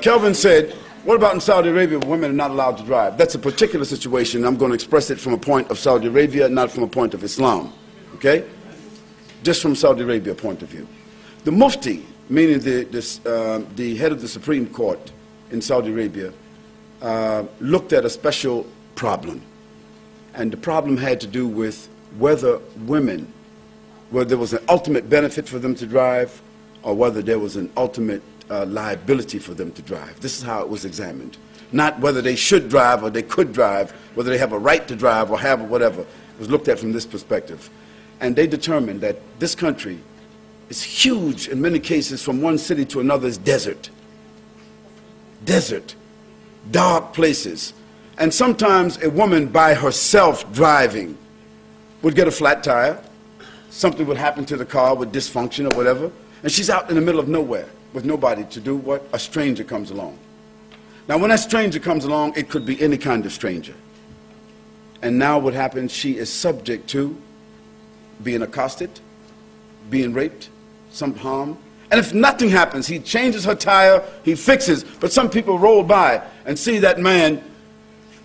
Kelvin said, what about in Saudi Arabia where women are not allowed to drive? That's a particular situation. I'm going to express it from a point of Saudi Arabia, not from a point of Islam. Okay? Just from Saudi Arabia point of view. The Mufti, meaning the head of the Supreme Court in Saudi Arabia, looked at a special problem. And the problem had to do with whether women, whether there was an ultimate benefit for them to drive or whether there was an ultimate liability for them to drive. This is how it was examined. Not whether they should drive or they could drive, whether they have a right to drive or have whatever. It was looked at from this perspective. And they determined that this country is huge in many cases. From one city to another is desert. Desert. Dark places. And sometimes a woman by herself driving would get a flat tire. Something would happen to the car with dysfunction or whatever. And she's out in the middle of nowhere with nobody to do what? A stranger comes along. Now when that stranger comes along, it could be any kind of stranger. And now what happens, she is subject to being accosted, being raped, some harm. And if nothing happens, he changes her tire, he fixes, but some people roll by and see that man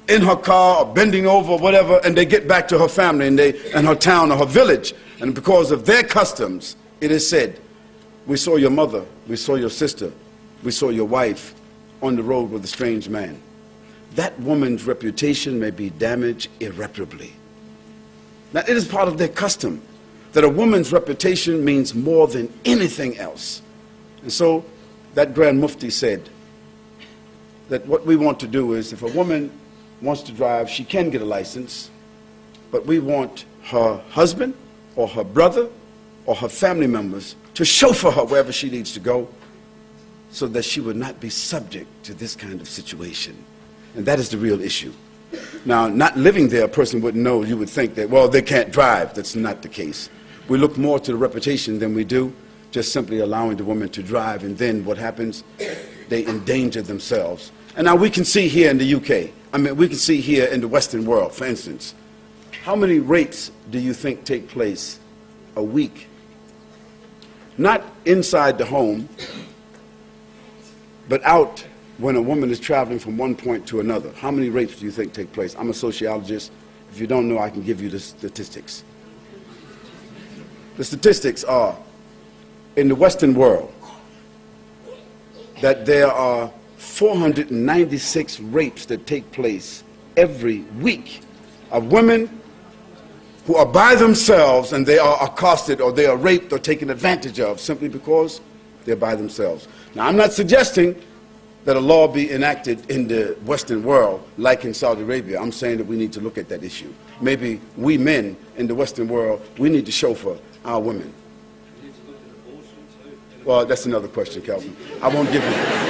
in her car or bending over or whatever, and they get back to her family and her town or her village. And because of their customs, it is said, we saw your mother, we saw your sister, we saw your wife on the road with a strange man. That woman's reputation may be damaged irreparably. Now, it is part of their custom that a woman's reputation means more than anything else. And so that Grand Mufti said that what we want to do is, if a woman wants to drive, she can get a license, but we want her husband or her brother or her family members to chauffeur her wherever she needs to go so that she would not be subject to this kind of situation. And that is the real issue. Now, not living there, a person wouldn't know. You would think that, well, they can't drive. That's not the case. We look more to the reputation than we do just simply allowing the woman to drive, and then what happens? They endanger themselves. And now we can see here in the UK, I mean, we can see here in the Western world, for instance, how many rapes do you think take place a week? Not inside the home, but out when a woman is traveling from one point to another. How many rapes do you think take place? I'm a sociologist. If you don't know, I can give you the statistics. The statistics are, in the Western world, that there are 496 rapes that take place every week of women who are by themselves and they are accosted or they are raped or taken advantage of simply because they're by themselves. Now, I'm not suggesting that a law be enacted in the Western world like in Saudi Arabia. I'm saying that we need to look at that issue. Maybe we men in the Western world, we need to chauffeur our women. Well, that's another question, Calvin. I won't give you.